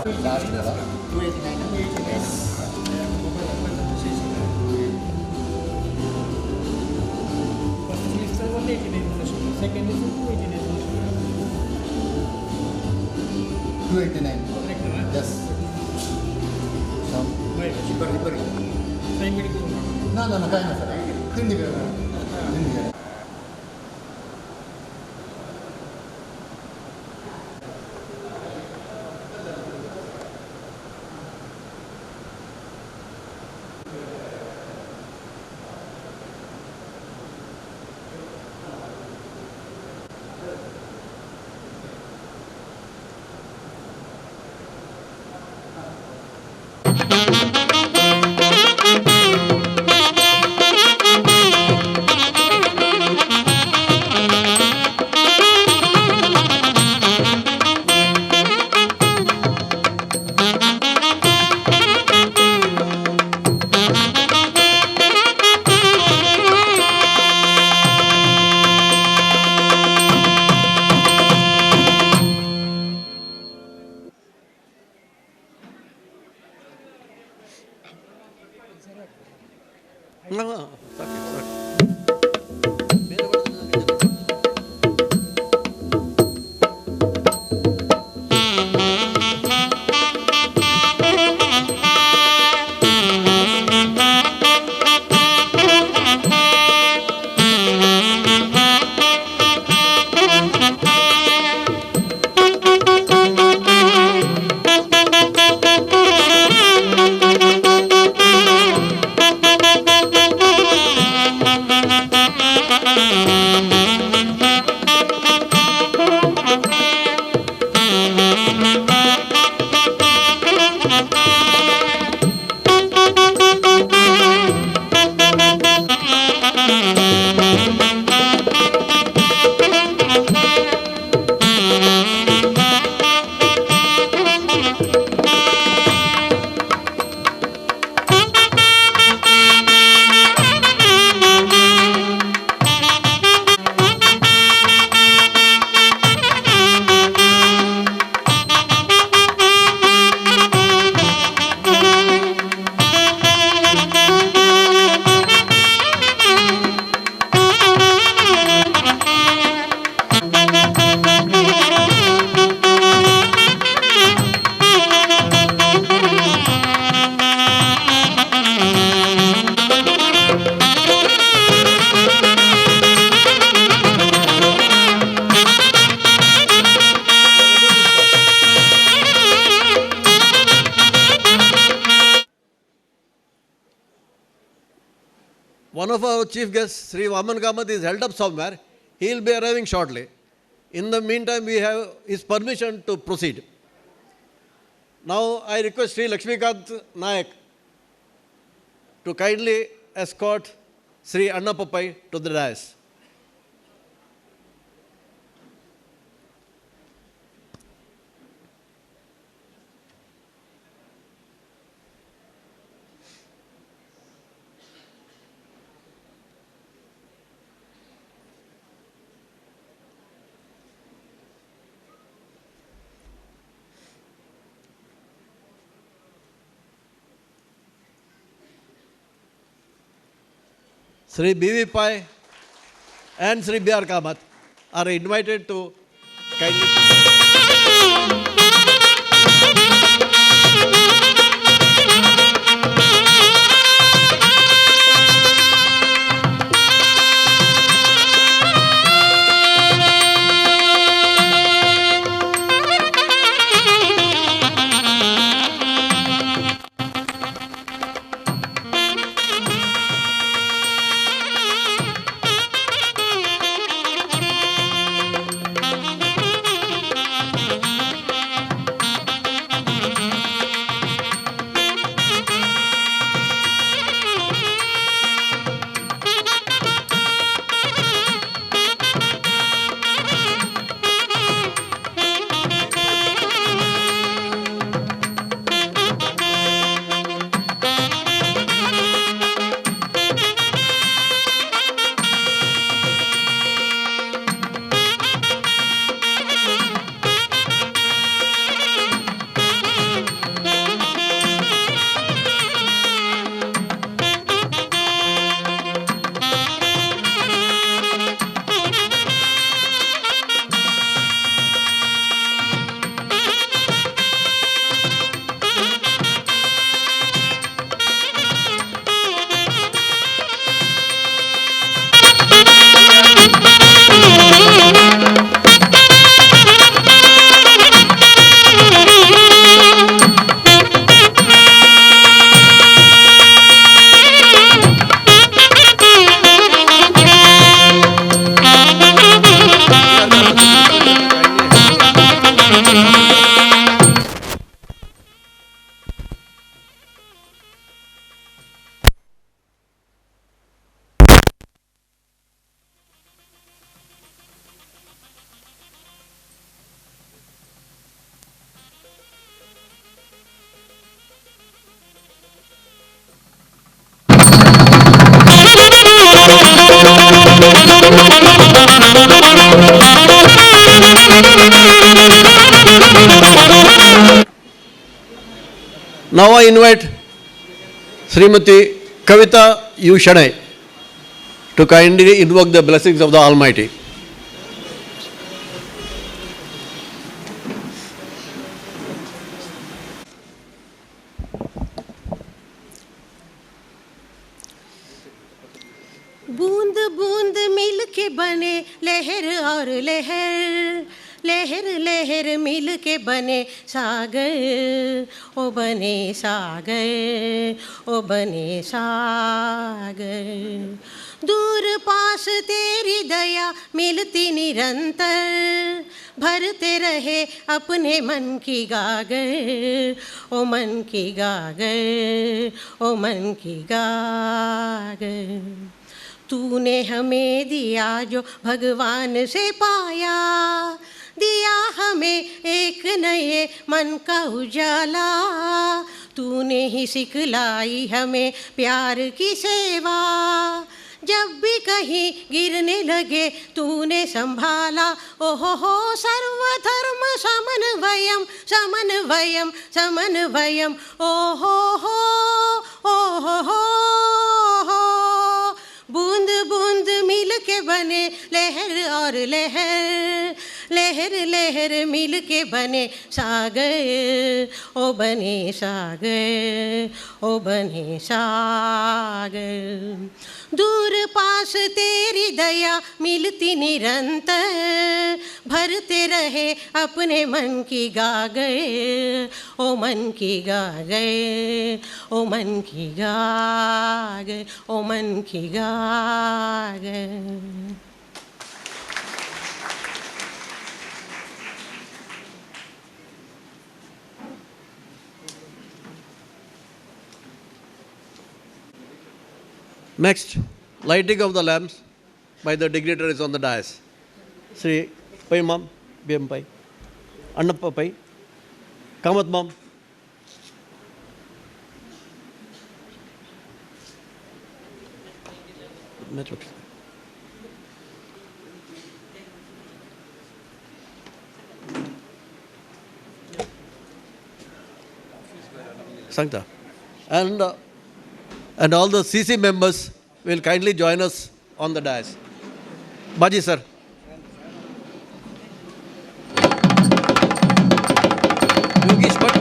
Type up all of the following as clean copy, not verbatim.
Last year, 289. yes. First semester 189, second is 289. 289. Correct, right? Yes. So, Right. Sign medical. no, kaya na sir. Hindi ka na. Hindi ka na. One of our chief guests, Sri Vaman Kamath, is held up somewhere. He will be arriving shortly. In the meantime, we have his permission to proceed. Now, I request Sri Lakshmikant Nayak to kindly escort Sri Anna Pappai to the dais. Sri B.V. Pai and Sri B.R. Kamath are invited to kindly... Now I invite Srimati Kavita U. Shanai to kindly invoke the blessings of the Almighty. बूंद बूंद मिल के बने लहर और लहर, लहर लहर मिल के बने सागर, ओ बने सागर, ओ बने सागर। दूर पास तेरी दया मिलती निरंतर, भरते रहे अपने मन की गागर, ओ मन की गागर, ओ मन की गागर। तूने हमें दिया जो भगवान से पाया, दिया हमें एक नए मन का उजाला। तूने ही सिखलाई हमें प्यार की सेवा, जब भी कहीं गिरने लगे तूने संभाला। ओहो सर्वधर्म समन्वयम समन्वयम समन्वयम, ओहो ओहो। बूंद बूंद मिल के बने लहर और लहर, लहर लहर मिल के बने सागर, ओ बने सागर, ओ बने सागर। दूर पास तेरी दया मिलती निरंतर, भरते रहे अपने मन की गागर, ओ मन की गागर, ओ मन की गागर, ओ मन की गागर। Next, lighting of the lamps by the dignitaries on the dais. Sri Pai Mam, BM Pai, Annappa Pai, Kamat Mam. Sankta. And all the CC members will kindly join us on the dais. Baji sir. Yogesh Bhatt.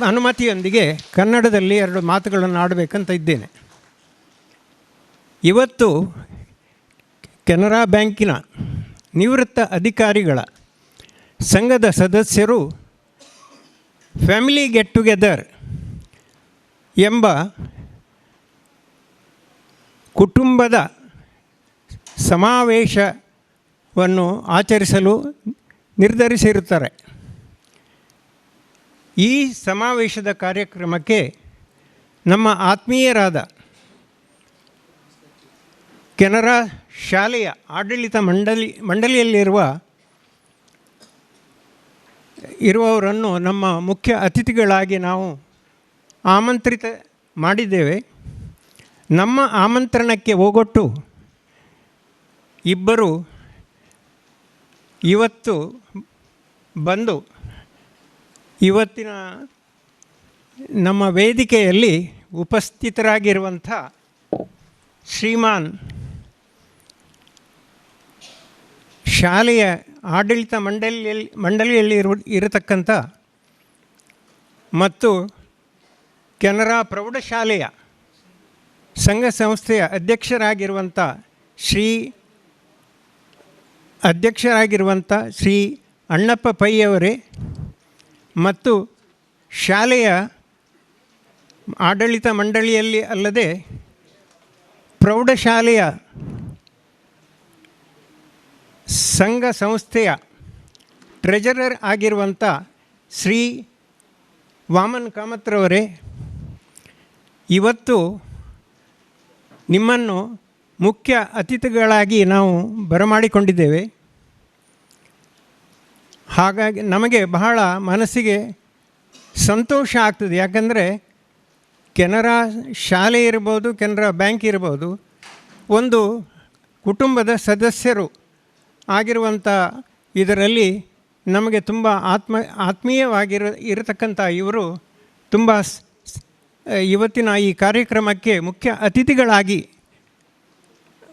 ಅನುಮತಿಯೊಂದಿಗೆ ಕನ್ನಡದಲ್ಲಿ 2 ಮಾತುಗಳನ್ನು ಆಡಬೇಕಂತ ಇದ್ದೇನೆ. ಇವತ್ತು ಕೆನರಾ ಬ್ಯಾಂಕಿನ ನಿವೃತ್ತ ಅಧಿಕಾರಿಗಳ ಸಂಘದ ಸದಸ್ಯರು family get together ಎಂಬ ಕುಟುಂಬದ ಸಮಾವೇಶವನ್ನು ಆಚರಿಸಲು ನಿರ್ಧರಿಸಿರುತ್ತಾರೆ. ಈ ಸಮಾವೇಶದ ಕಾರ್ಯಕ್ರಮಕ್ಕೆ ನಮ್ಮ ಆತ್ಮೀಯರಾದ ಕೆನರಾ ಶಾಲೆಯ ಆಡಳಿತ ಮಂಡಳಿಯಲ್ಲಿರುವವರನ್ನು ನಮ್ಮ ಮುಖ್ಯ ಅತಿಥಿಗಳಾಗಿ ನಾವು ಆಮಂತ್ರಿತ ಮಾಡಿದ್ದೇವೆ. ನಮ್ಮ ಆಮಂತ್ರಣಕ್ಕೆ ಓಗೊಟ್ಟು ಇಬ್ಬರು ಇವತ್ತು ಬಂದು ಇವತ್ತಿನ ನಮ್ಮ ವೇದಿಕೆಯಲ್ಲಿ ಉಪಸ್ಥಿತರಾಗಿರುವಂಥ ಶ್ರೀಮಾನ್ ಶಾಲೆಯ ಆಡಳಿತ ಮಂಡಳಿಯಲ್ಲಿ ಇರತಕ್ಕಂಥ ಮತ್ತು ಕೆನರಾ ಪ್ರೌಢಶಾಲೆಯ ಸಂಘ ಸಂಸ್ಥೆಯ ಅಧ್ಯಕ್ಷರಾಗಿರುವಂಥ ಶ್ರೀ ಅಣ್ಣಪ್ಪ ಪೈ ಅವರೇ ಮತ್ತು ಶಾಲೆಯ ಆಡಳಿತ ಮಂಡಳಿಯಲ್ಲಿ ಅಲ್ಲದೆ ಪ್ರೌಢಶಾಲೆಯ ಸಂಘ ಸಂಸ್ಥೆಯ ಟ್ರೆಜರರ್ ಆಗಿರುವಂಥ ಶ್ರೀ ವಾಮನ್ ಕಾಮತ್ರವರೇ, ಇವತ್ತು ನಿಮ್ಮನ್ನು ಮುಖ್ಯ ಅತಿಥಿಗಳಾಗಿ ನಾವು ಬರಮಾಡಿಕೊಂಡಿದ್ದೇವೆ. ಹಾಗಾಗಿ ನಮಗೆ ಬಹಳ ಮನಸ್ಸಿಗೆ ಸಂತೋಷ ಆಗ್ತದೆ. ಯಾಕಂದರೆ ಕೆನರಾ ಶಾಲೆ ಇರ್ಬೋದು, ಕೆನರಾ ಬ್ಯಾಂಕ್ ಇರ್ಬೋದು, ಒಂದು ಕುಟುಂಬದ ಸದಸ್ಯರು ಆಗಿರುವಂಥ ಇದರಲ್ಲಿ ನಮಗೆ ತುಂಬ ಇರತಕ್ಕಂಥ ಇವರು ತುಂಬ ಇವತ್ತಿನ ಈ ಕಾರ್ಯಕ್ರಮಕ್ಕೆ ಮುಖ್ಯ ಅತಿಥಿಗಳಾಗಿ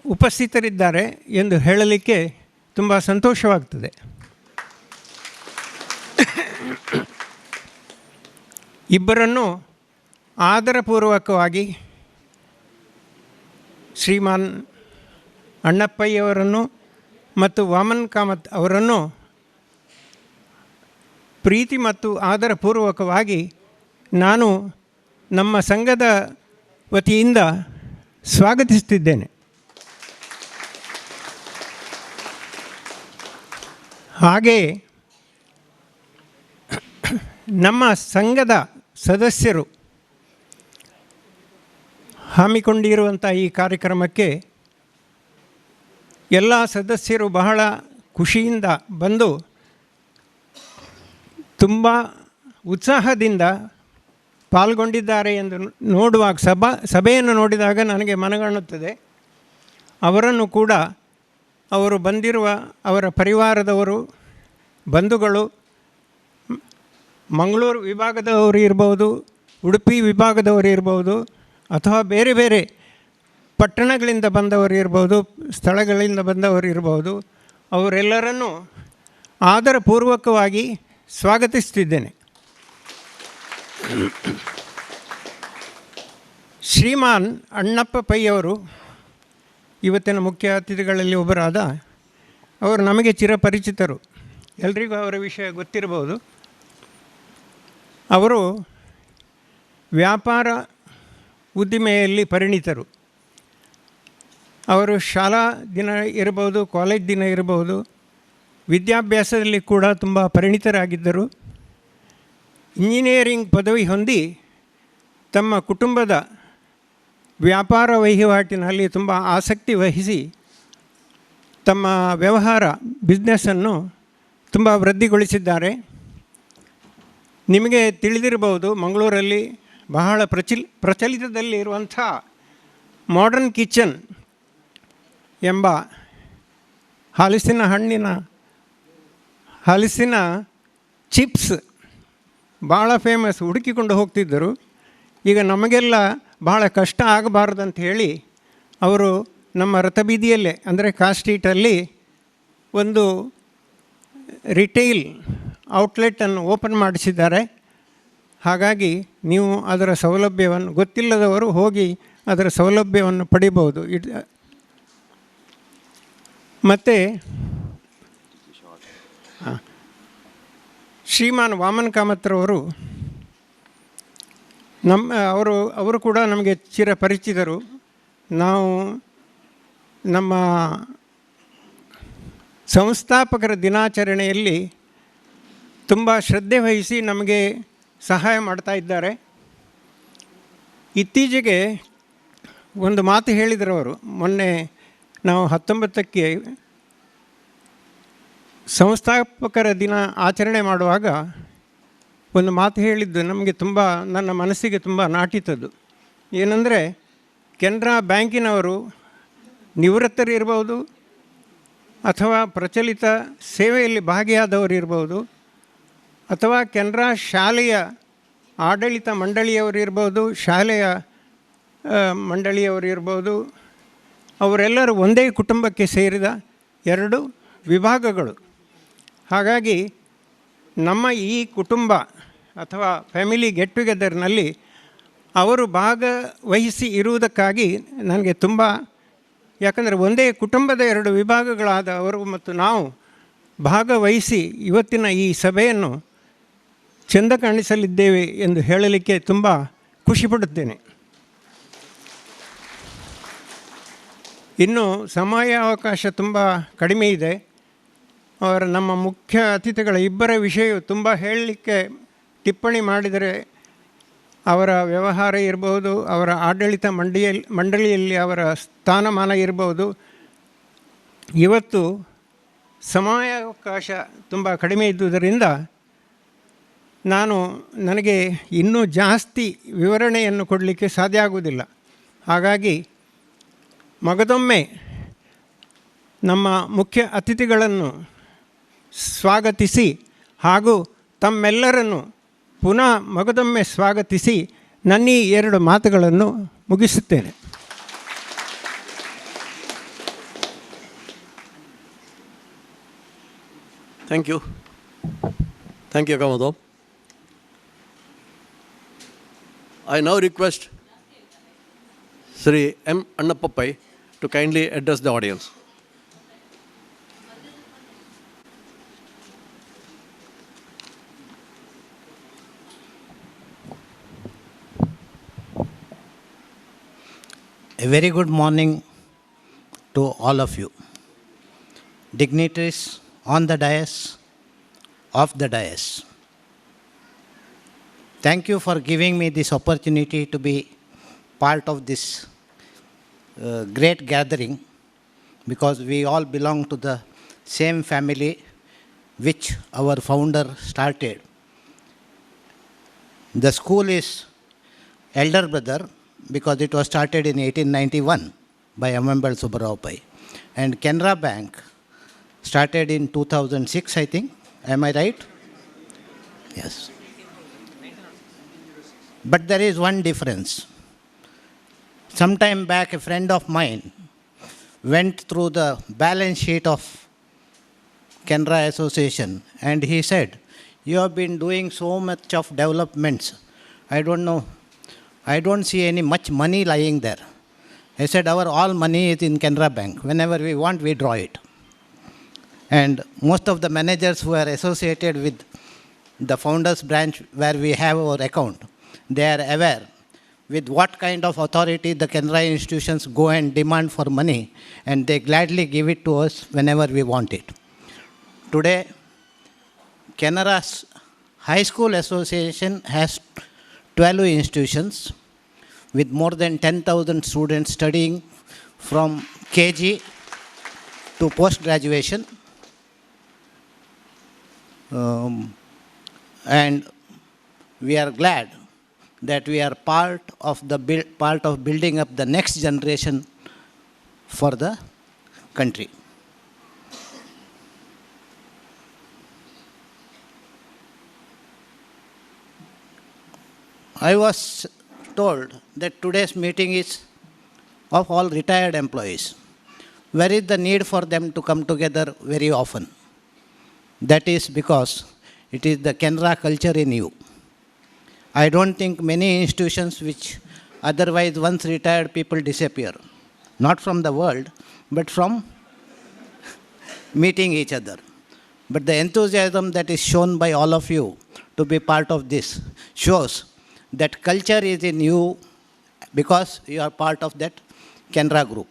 ಉಪಸ್ಥಿತರಿದ್ದಾರೆ ಎಂದು ಹೇಳಲಿಕ್ಕೆ ತುಂಬ ಸಂತೋಷವಾಗ್ತದೆ. ಇಬ್ಬರನ್ನು ಆದರಪೂರ್ವಕವಾಗಿ ಶ್ರೀಮಾನ್ ಅಣ್ಣಪ್ಪಯ್ಯವರನ್ನು ಮತ್ತು ವಾಮನ್ ಕಾಮತ್ ಅವರನ್ನು ಪ್ರೀತಿ ಮತ್ತು ಆದರಪೂರ್ವಕವಾಗಿ ನಾನು ನಮ್ಮ ಸಂಘದ ವತಿಯಿಂದ ಸ್ವಾಗತಿಸುತ್ತಿದ್ದೇನೆ. ಹಾಗೆಯೇ ನಮ್ಮ ಸಂಘದ ಸದಸ್ಯರು ಹಮ್ಮಿಕೊಂಡಿರುವಂಥ ಈ ಕಾರ್ಯಕ್ರಮಕ್ಕೆ ಎಲ್ಲ ಸದಸ್ಯರು ಬಹಳ ಖುಷಿಯಿಂದ ಬಂದು ತುಂಬ ಉತ್ಸಾಹದಿಂದ ಪಾಲ್ಗೊಂಡಿದ್ದಾರೆ ಎಂದು ನೋಡುವಾಗ ಸಭೆಯನ್ನು ನೋಡಿದಾಗ ನನಗೆ ಮನಗಾಣುತ್ತದೆ. ಅವರನ್ನು ಕೂಡ ಅವರು ಬಂದಿರುವ ಅವರ ಪರಿವಾರದವರು, ಬಂಧುಗಳು, ಮಂಗಳೂರು ವಿಭಾಗದವರು ಇರ್ಬೋದು, ಉಡುಪಿ ವಿಭಾಗದವರು ಇರ್ಬೋದು, ಅಥವಾ ಬೇರೆ ಬೇರೆ ಪಟ್ಟಣಗಳಿಂದ ಬಂದವರು ಇರ್ಬೋದು, ಸ್ಥಳಗಳಿಂದ ಬಂದವರು ಇರ್ಬೋದು, ಅವರೆಲ್ಲರನ್ನೂ ಆದರಪೂರ್ವಕವಾಗಿ ಸ್ವಾಗತಿಸ್ತಿದ್ದೇನೆ. ಶ್ರೀಮಾನ್ ಅಣ್ಣಪ್ಪ ಪೈಯವರು ಇವತ್ತಿನ ಮುಖ್ಯ ಅತಿಥಿಗಳಲ್ಲಿ ಒಬ್ಬರಾದ ಅವರು ನಮಗೆ ಚಿರಪರಿಚಿತರು, ಎಲ್ರಿಗೂ ಅವರ ವಿಷಯ ಗೊತ್ತಿರಬಹುದು. ಅವರು ವ್ಯಾಪಾರ ಉದ್ದಿಮೆಯಲ್ಲಿ ಪರಿಣಿತರು. ಅವರು ಶಾಲಾ ದಿನ ಇರಬಹುದು, ಕಾಲೇಜ್ ದಿನ ಇರಬಹುದು, ವಿದ್ಯಾಭ್ಯಾಸದಲ್ಲಿ ಕೂಡ ತುಂಬ ಪರಿಣಿತರಾಗಿದ್ದರು. ಇಂಜಿನಿಯರಿಂಗ್ ಪದವಿ ಹೊಂದಿ ತಮ್ಮ ಕುಟುಂಬದ ವ್ಯಾಪಾರ ವಹಿವಾಟಿನಲ್ಲಿ ತುಂಬ ಆಸಕ್ತಿ ವಹಿಸಿ ತಮ್ಮ ವ್ಯವಹಾರ ಬಿಸ್ನೆಸ್ಸನ್ನು ತುಂಬ ವೃದ್ಧಿಗೊಳಿಸಿದ್ದಾರೆ. ನಿಮಗೆ ತಿಳಿದಿರಬಹುದು, ಮಂಗಳೂರಲ್ಲಿ ಬಹಳ ಪ್ರಚಲಿತದಲ್ಲಿರುವಂಥ ಮಾಡರ್ನ್ ಕಿಚನ್ ಎಂಬ ಹಲಸಿನ ಚಿಪ್ಸ್ ಭಾಳ ಫೇಮಸ್, ಹುಡುಕಿಕೊಂಡು ಹೋಗ್ತಿದ್ದರು. ಈಗ ನಮಗೆಲ್ಲ ಬಹಳ ಕಷ್ಟ ಆಗಬಾರ್ದಂತ ಹೇಳಿ ಅವರು ನಮ್ಮ ರಥಬೀದಿಯಲ್ಲೇ, ಅಂದರೆ ಸ್ಟ್ರೀಟಲ್ಲಿ ಒಂದು ರಿಟೇಲ್ ಔಟ್ಲೆಟನ್ನು ಓಪನ್ ಮಾಡಿಸಿದ್ದಾರೆ. ಹಾಗಾಗಿ ನೀವು ಅದರ ಸೌಲಭ್ಯವನ್ನು ಗೊತ್ತಿಲ್ಲದವರು ಹೋಗಿ ಅದರ ಸೌಲಭ್ಯವನ್ನು ಪಡಿಬೋದು. ಮತ್ತು ಶ್ರೀಮಾನ್ ವಾಮನ್ ಕಾಮತ್ರವರು ಅವರು ಕೂಡ ನಮಗೆ ಚಿರಪರಿಚಿತರು. ನಾವು ನಮ್ಮ ಸಂಸ್ಥಾಪಕರ ದಿನಾಚರಣೆಯಲ್ಲಿ ತುಂಬ ಶ್ರದ್ಧೆ ವಹಿಸಿ ನಮಗೆ ಸಹಾಯ ಮಾಡ್ತಾ ಇದ್ದಾರೆ. ಇತ್ತೀಚೆಗೆ ಒಂದು ಮಾತು ಹೇಳಿದರು ಅವರು. ಮೊನ್ನೆ ನಾವು 19ಕ್ಕೆ ಸಂಸ್ಥಾಪಕರ ದಿನ ಆಚರಣೆ ಮಾಡುವಾಗ ಒಂದು ಮಾತು ಹೇಳಿದ್ದು ನಮಗೆ ತುಂಬ ನನ್ನ ಮನಸ್ಸಿಗೆ ತುಂಬ ನಾಟಿತದ್ದು. ಏನಂದರೆ, ಕೆನರಾ ಬ್ಯಾಂಕಿನವರು ನಿವೃತ್ತರಿರ್ಬೋದು ಅಥವಾ ಪ್ರಚಲಿತ ಸೇವೆಯಲ್ಲಿ ಭಾಗಿಯಾದವರು ಇರ್ಬೋದು ಅಥವಾ ಕೆನರಾ ಶಾಲೆಯ ಆಡಳಿತ ಮಂಡಳಿಯವರಿರ್ಬೋದು, ಶಾಲೆಯ ಮಂಡಳಿಯವರಿರ್ಬೋದು, ಅವರೆಲ್ಲರೂ ಒಂದೇ ಕುಟುಂಬಕ್ಕೆ ಸೇರಿದ 2 ವಿಭಾಗಗಳು. ಹಾಗಾಗಿ ನಮ್ಮ ಈ ಕುಟುಂಬ ಅಥವಾ ಫ್ಯಾಮಿಲಿ ಗೆಟ್ ಟುಗೆದರ್ನಲ್ಲಿ ಅವರು ಭಾಗವಹಿಸಿ ಇರುವುದಕ್ಕಾಗಿ ನನಗೆ ತುಂಬ, ಯಾಕಂದರೆ ಒಂದೇ ಕುಟುಂಬದ 2 ವಿಭಾಗಗಳಾದ ಅವರು ಮತ್ತು ನಾವು ಭಾಗವಹಿಸಿ ಇವತ್ತಿನ ಈ ಸಭೆಯನ್ನು ಚೆಂದ ಕಾಣಿಸಲಿದ್ದೇವೆ ಎಂದು ಹೇಳಲಿಕ್ಕೆ ತುಂಬ ಖುಷಿಪಡುತ್ತೇನೆ. ಇನ್ನು ಸಮಯಾವಕಾಶ ತುಂಬ ಕಡಿಮೆ ಇದೆ. ನಮ್ಮ ಮುಖ್ಯ ಅತಿಥಿಗಳ ಇಬ್ಬರ ವಿಷಯವು ತುಂಬ ಹೇಳಲಿಕ್ಕೆ ಟಿಪ್ಪಣಿ ಮಾಡಿದರೆ, ಅವರ ವ್ಯವಹಾರ ಇರ್ಬೋದು, ಅವರ ಆಡಳಿತ ಮಂಡಳಿಯಲ್ಲಿ ಅವರ ಸ್ಥಾನಮಾನ ಇರ್ಬೋದು. ಇವತ್ತು ಸಮಯಾವಕಾಶ ತುಂಬ ಕಡಿಮೆ ಇದ್ದುದರಿಂದ ನನಗೆ ಇನ್ನೂ ಜಾಸ್ತಿ ವಿವರಣೆಯನ್ನು ಕೊಡಲಿಕ್ಕೆ ಸಾಧ್ಯ ಆಗುವುದಿಲ್ಲ. ಹಾಗಾಗಿ ಮಗದೊಮ್ಮೆ ನಮ್ಮ ಮುಖ್ಯ ಅತಿಥಿಗಳನ್ನು ಸ್ವಾಗತಿಸಿ ಹಾಗೂ ತಮ್ಮೆಲ್ಲರನ್ನು ಪುನಃ ಮಗದೊಮ್ಮೆ ಸ್ವಾಗತಿಸಿ ನನ್ನ ಈ 2 ಮಾತುಗಳನ್ನು ಮುಗಿಸುತ್ತೇನೆ. Thank you. Thank you, Kamadam. I now request Sri M. Annapappai to kindly address the audience. A very good morning to all of you. Dignitaries on the dais, off the dais. Thank you for giving me this opportunity to be part of this great gathering, because we all belong to the same family which our founder started. The school is elder brother because it was started in 1891 by Amambal Subbarao Pai. And Canara Bank started in 2006, I think. Am I right? Yes. But there is one difference. Some time back, a friend of mine went through the balance sheet of Canara Association and he said, "You have been doing so much of developments. I don't know. I don't see any much money lying there." I said, "Our all money is in Canara Bank. Whenever we want, we draw it." And most of the managers who are associated with the founders branch where we have our account, they are aware with what kind of authority the Canara institutions go and demand for money, and they gladly give it to us whenever we want it. Today, Canara's High School Association has 12 institutions with more than 10,000 students studying from KG to post-graduation. And we are glad that we are part of building up the next generation for the country. I was told that today's meeting is of all retired employees. Where is the need for them to come together very often? That is because it is the Canara culture in you. I don't think many institutions which otherwise once retired people disappear. Not from the world, but from meeting each other. But the enthusiasm that is shown by all of you to be part of this shows that culture is in you because you are part of that Canara group.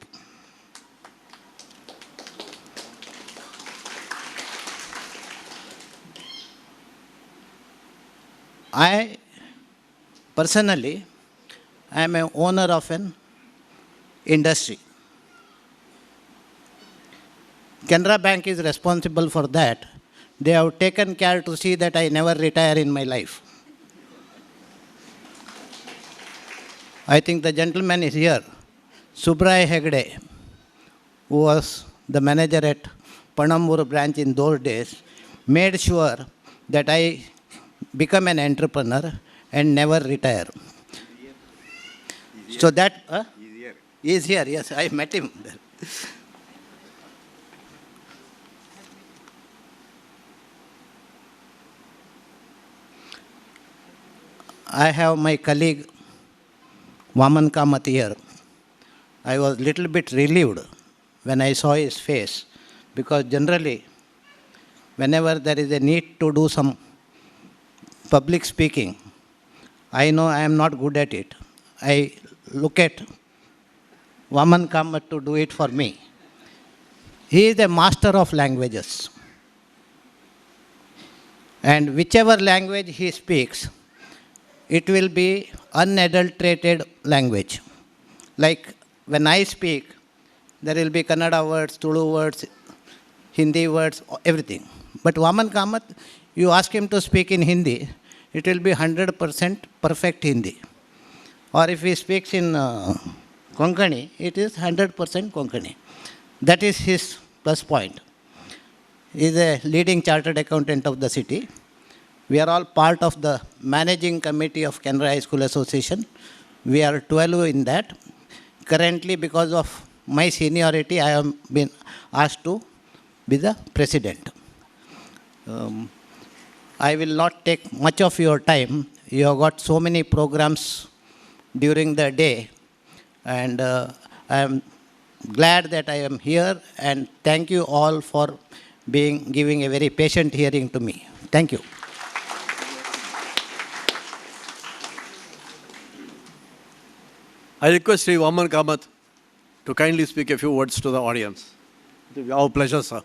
I personally am an owner of an industry. Canara Bank is responsible for that. They have taken care to see that I never retire in my life. I think the gentleman is here, Subrai Hegde, who was the manager at Panambur branch in those days, made sure that I become an entrepreneur and never retire. So that he is here. Yes, I met him there. I have my colleague Vaman Kamath here. I was little bit relieved when I saw his face, because generally whenever there is a need to do some public speaking, I know I am not good at it. I look at Vaman Kamath to do it for me. He is a master of languages. And whichever language he speaks, it will be unadulterated language. Like when I speak, there will be Kannada words, Tulu words, Hindi words, everything. But Vaman Kamath, you ask him to speak in Hindi, it will be 100% perfect Hindi. Or if he speaks in Konkani, it is 100% Konkani. That is his plus point. He is a leading chartered accountant of the city. We are all part of the managing committee of Canara High School Association. We are 12 in that. Currently, because of my seniority, I have been asked to be the president. I will not take much of your time. You have got so many programs during the day, and I am glad that I am here, and thank you all for giving a very patient hearing to me. Thank you. I request Sri Vaman Kamath to kindly speak a few words to the audience. It will be our pleasure, sir.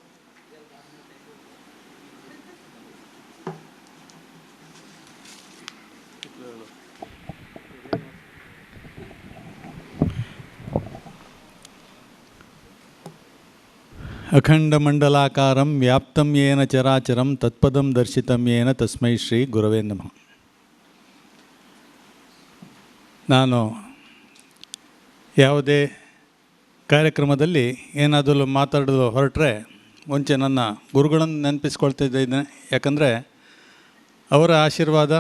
ಅಖಂಡಮಂಡಲಾಕಾರಂ ವ್ಯಾಪ್ತಂ ಯೇನ ಚರಾಚರಂ ತತ್ಪದಂ ದರ್ಶಿತಂ ಯೇನ ತಸ್ಮೈ ಶ್ರೀ ಗುರವೇ ನಮಃ. ನಾನು ಯಾವುದೇ ಕಾರ್ಯಕ್ರಮದಲ್ಲಿ ಏನಾದರೂ ಮಾತಾಡಲು ಹೊರಟ್ರೆ ಮುಂಚೆ ನನ್ನ ಗುರುಗಳನ್ನು ನೆನಪಿಸ್ಕೊಳ್ತಿದ್ದೇನೆ. ಯಾಕಂದರೆ ಅವರ ಆಶೀರ್ವಾದ,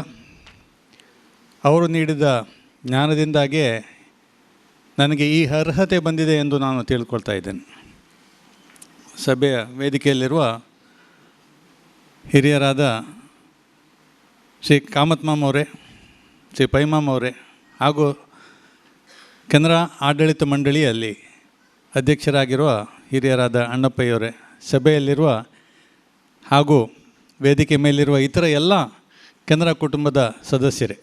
ಅವರು ನೀಡಿದ ಜ್ಞಾನದಿಂದಾಗಿಯೇ ನನಗೆ ಈ ಅರ್ಹತೆ ಬಂದಿದೆ ಎಂದು ನಾನು ತಿಳ್ಕೊಳ್ತಾ ಇದ್ದೇನೆ. ಸಭೆಯ ವೇದಿಕೆಯಲ್ಲಿರುವ ಹಿರಿಯರಾದ ಶ್ರೀ ಕಾಮತ್ ಮಾಮ್ ಅವರೇ, ಶ್ರೀ ಪೈಮಾಮ್ ಅವರೇ, ಹಾಗೂ ಕೆನರಾ ಆಡಳಿತ ಮಂಡಳಿಯಲ್ಲಿ ಅಧ್ಯಕ್ಷರಾಗಿರುವ ಹಿರಿಯರಾದ ಅಣ್ಣಪ್ಪಯ್ಯವರೇ, ಸಭೆಯಲ್ಲಿರುವ ಹಾಗೂ ವೇದಿಕೆ ಮೇಲಿರುವ ಇತರ ಎಲ್ಲ ಕೆನರಾ ಕುಟುಂಬದ ಸದಸ್ಯರೇ,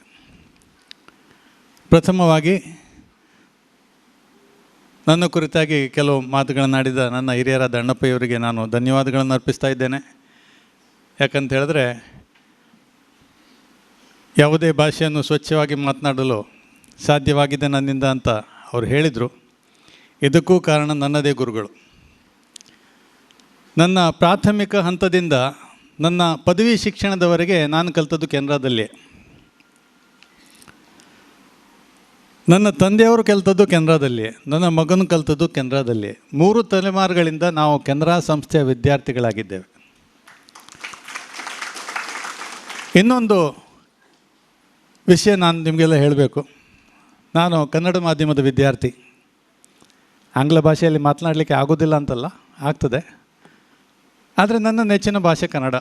ಪ್ರಥಮವಾಗಿ ನನ್ನ ಕುರಿತಾಗಿ ಕೆಲವು ಮಾತುಗಳನ್ನಾಡಿದ ನನ್ನ ಹಿರಿಯರಾದ ಅಣ್ಣಪ್ಪಯ್ಯವರಿಗೆ ನಾನು ಧನ್ಯವಾದಗಳನ್ನು ಅರ್ಪಿಸ್ತಾ ಇದ್ದೇನೆ. ಯಾಕಂತ ಹೇಳಿದ್ರೆ, ಯಾವುದೇ ಭಾಷೆಯನ್ನು ಸ್ವಚ್ಛವಾಗಿ ಮಾತನಾಡಲು ಸಾಧ್ಯವಾಗಿದೆ ನನ್ನಿಂದ ಅಂತ ಅವರು ಹೇಳಿದರು. ಇದಕ್ಕೂ ಕಾರಣ ನನ್ನದೇ ಗುರುಗಳು. ನನ್ನ ಪ್ರಾಥಮಿಕ ಹಂತದಿಂದ ನನ್ನ ಪದವಿ ಶಿಕ್ಷಣದವರೆಗೆ ನಾನು ಕಲಿತದ್ದು ಕೆನರಾದಲ್ಲೇ. ನನ್ನ ತಂದೆಯವರು ಕಲಿತದ್ದು ಕೆನರಾದಲ್ಲಿ, ನನ್ನ ಮಗನು ಕಲಿತದ್ದು ಕೆನರಾದಲ್ಲಿ. 3 ತಲೆಮಾರುಗಳಿಂದ ನಾವು ಕೆನರಾ ಸಂಸ್ಥೆಯ ವಿದ್ಯಾರ್ಥಿಗಳಾಗಿದ್ದೇವೆ. ಇನ್ನೊಂದು ವಿಷಯ ನಾನು ನಿಮಗೆಲ್ಲ ಹೇಳಬೇಕು. ನಾನು ಕನ್ನಡ ಮಾಧ್ಯಮದ ವಿದ್ಯಾರ್ಥಿ. ಆಂಗ್ಲ ಭಾಷೆಯಲ್ಲಿ ಮಾತನಾಡಲಿಕ್ಕೆ ಆಗೋದಿಲ್ಲ ಅಂತಲ್ಲ, ಆಗ್ತದೆ. ಆದರೆ ನನ್ನ ನೆಚ್ಚಿನ ಭಾಷೆ ಕನ್ನಡ.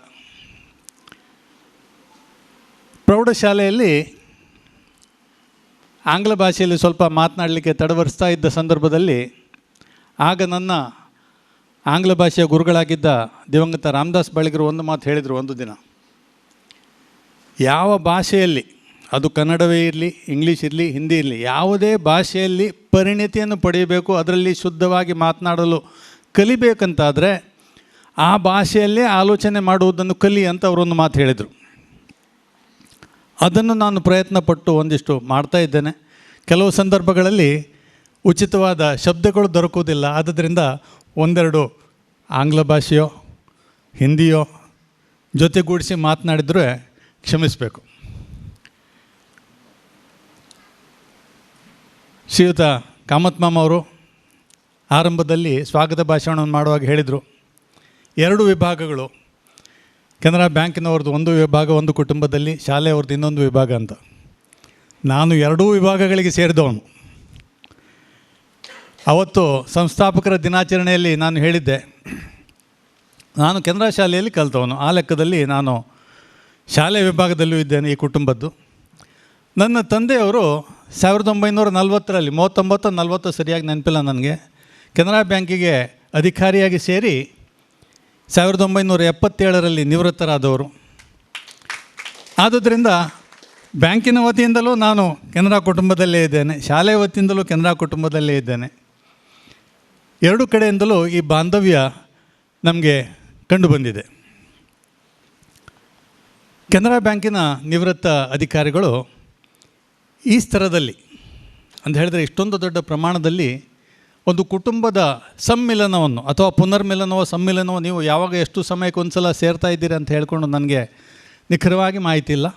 ಪ್ರೌಢಶಾಲೆಯಲ್ಲಿ ಆಂಗ್ಲ ಭಾಷೆಯಲ್ಲಿ ಸ್ವಲ್ಪ ಮಾತನಾಡಲಿಕ್ಕೆ ತಡವರಿಸ್ತಾ ಇದ್ದ ಸಂದರ್ಭದಲ್ಲಿ ಆಗ ನನ್ನ ಆಂಗ್ಲ ಭಾಷೆಯ ಗುರುಗಳಾಗಿದ್ದ ದಿವಂಗತ ರಾಮದಾಸ್ ಬಳಿಗರು ಒಂದು ಮಾತು ಹೇಳಿದರು ಒಂದು ದಿನ. ಯಾವ ಭಾಷೆಯಲ್ಲಿ, ಅದು ಕನ್ನಡವೇ ಇರಲಿ, ಇಂಗ್ಲೀಷ್ ಇರಲಿ, ಹಿಂದಿ ಇರಲಿ, ಯಾವುದೇ ಭಾಷೆಯಲ್ಲಿ ಪರಿಣತಿಯನ್ನು ಪಡೆಯಬೇಕು, ಅದರಲ್ಲಿ ಶುದ್ಧವಾಗಿ ಮಾತನಾಡಲು ಕಲಿಬೇಕಂತಾದರೆ ಆ ಭಾಷೆಯಲ್ಲೇ ಆಲೋಚನೆ ಮಾಡುವುದನ್ನು ಕಲಿ ಅಂತ ಅವರೊಂದು ಮಾತು ಹೇಳಿದರು. ಅದನ್ನು ನಾನು ಪ್ರಯತ್ನಪಟ್ಟು ಒಂದಿಷ್ಟು ಮಾಡ್ತಾ ಇದ್ದೇನೆ. ಕೆಲವು ಸಂದರ್ಭಗಳಲ್ಲಿ ಉಚಿತವಾದ ಶಬ್ದಗಳು ದೊರಕುವುದಿಲ್ಲ, ಆದ್ದರಿಂದ ಒಂದೆರಡು ಆಂಗ್ಲ ಭಾಷೆಯೋ ಹಿಂದಿಯೋ ಜೊತೆಗೂಡಿಸಿ ಮಾತನಾಡಿದರೆ ಕ್ಷಮಿಸಬೇಕು. ಶ್ರೀಯುತ ಕಾಮತ್ ಮಾಮ ಅವರು ಆರಂಭದಲ್ಲಿ ಸ್ವಾಗತ ಭಾಷಣವನ್ನು ಮಾಡುವಾಗ ಹೇಳಿದರು, 2 ವಿಭಾಗಗಳು, ಕೆನರಾ ಬ್ಯಾಂಕಿನವ್ರದ್ದು ಒಂದು ವಿಭಾಗ ಒಂದು ಕುಟುಂಬದಲ್ಲಿ, ಶಾಲೆಯವ್ರದ್ದು ಇನ್ನೊಂದು ವಿಭಾಗ ಅಂತ. ನಾನು 2 ವಿಭಾಗಗಳಿಗೆ ಸೇರಿದವನು. ಅವತ್ತು ಸಂಸ್ಥಾಪಕರ ದಿನಾಚರಣೆಯಲ್ಲಿ ನಾನು ಹೇಳಿದ್ದೆ, ನಾನು ಕೆನರಾ ಶಾಲೆಯಲ್ಲಿ ಕಲಿತವನು, ಆ ಲೆಕ್ಕದಲ್ಲಿ ನಾನು ಶಾಲೆ ವಿಭಾಗದಲ್ಲೂ ಇದ್ದೇನೆ ಈ ಕುಟುಂಬದ್ದು. ನನ್ನ ತಂದೆಯವರು 1940ರಲ್ಲಿ 39-40 ಸರಿಯಾಗಿ ನೆನಪಿಲ್ಲ ನನಗೆ, ಕೆನರಾ ಬ್ಯಾಂಕಿಗೆ ಅಧಿಕಾರಿಯಾಗಿ ಸೇರಿ 1977ರಲ್ಲಿ ನಿವೃತ್ತರಾದವರು. ಆದುದರಿಂದ ಬ್ಯಾಂಕಿನ ವತಿಯಿಂದಲೂ ನಾನು ಕೆನರಾ ಕುಟುಂಬದಲ್ಲೇ ಇದ್ದೇನೆ, ಶಾಲೆಯ ವತಿಯಿಂದಲೂ ಕೆನರಾ ಕುಟುಂಬದಲ್ಲೇ ಇದ್ದೇನೆ. 2 ಕಡೆಯಿಂದಲೂ ಈ ಬಾಂಧವ್ಯ ನಮಗೆ ಕಂಡುಬಂದಿದೆ. ಕೆನರಾ ಬ್ಯಾಂಕಿನ ನಿವೃತ್ತ ಅಧಿಕಾರಿಗಳು ಈ ಸ್ತರದಲ್ಲಿ ಅಂತ ಹೇಳಿದರೆ ಇಷ್ಟೊಂದು ದೊಡ್ಡ ಪ್ರಮಾಣದಲ್ಲಿ ಒಂದು ಕುಟುಂಬದ ಸಮ್ಮಿಲನವನ್ನು ಅಥವಾ ಪುನರ್ಮಿಲನವೋ ಸಮ್ಮಿಲನವೋ ನೀವು ಯಾವಾಗ ಎಷ್ಟು ಸಮಯಕ್ಕೆ ಒಂದು ಸಲ ಸೇರ್ತಾ ಇದ್ದೀರಿ ಅಂತ ಹೇಳ್ಕೊಂಡು ನನಗೆ ನಿಖರವಾಗಿ ಮಾಹಿತಿ ಇಲ್ಲ.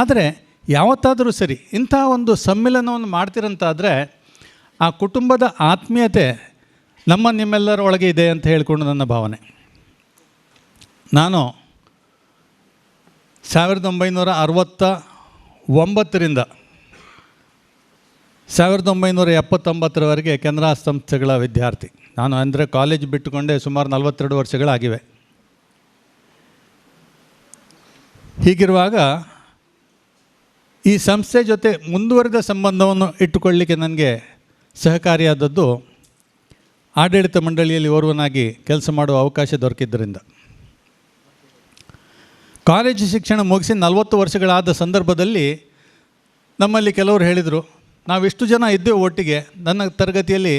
ಆದರೆ ಯಾವತ್ತಾದರೂ ಸರಿ ಇಂಥ ಒಂದು ಸಮ್ಮಿಲನವನ್ನು ಮಾಡ್ತಿರಂತಾದರೆ ಆ ಕುಟುಂಬದ ಆತ್ಮೀಯತೆ ನಿಮ್ಮೆಲ್ಲರ ಒಳಗೆ ಇದೆ ಅಂತ ಹೇಳಿಕೊಂಡು ನನ್ನ ಭಾವನೆ. ನಾನು 1969ರಿಂದ 1979ರವರೆಗೆ ಕೆನರಾ ಸಂಸ್ಥೆಗಳ ವಿದ್ಯಾರ್ಥಿ. ನಾನು ಅಂದರೆ ಕಾಲೇಜ್ ಬಿಟ್ಟುಕೊಂಡೆ ಸುಮಾರು 42 ವರ್ಷಗಳಾಗಿವೆ. ಹೀಗಿರುವಾಗ ಈ ಸಂಸ್ಥೆ ಜೊತೆ ಮುಂದುವರಿದ ಸಂಬಂಧವನ್ನು ಇಟ್ಟುಕೊಳ್ಳಲಿಕ್ಕೆ ನನಗೆ ಸಹಕಾರಿಯಾದದ್ದು ಆಡಳಿತ ಮಂಡಳಿಯಲ್ಲಿ ಓರ್ವನಾಗಿ ಕೆಲಸ ಮಾಡುವ ಅವಕಾಶ ದೊರಕಿದ್ದರಿಂದ. ಕಾಲೇಜು ಶಿಕ್ಷಣ ಮುಗಿಸಿ 40 ವರ್ಷಗಳಾದ ಸಂದರ್ಭದಲ್ಲಿ ನಮ್ಮಲ್ಲಿ ಕೆಲವರು ಹೇಳಿದರು, ನಾವಿಷ್ಟು ಜನ ಇದ್ದೇವೆ ಒಟ್ಟಿಗೆ. ನನ್ನ ತರಗತಿಯಲ್ಲಿ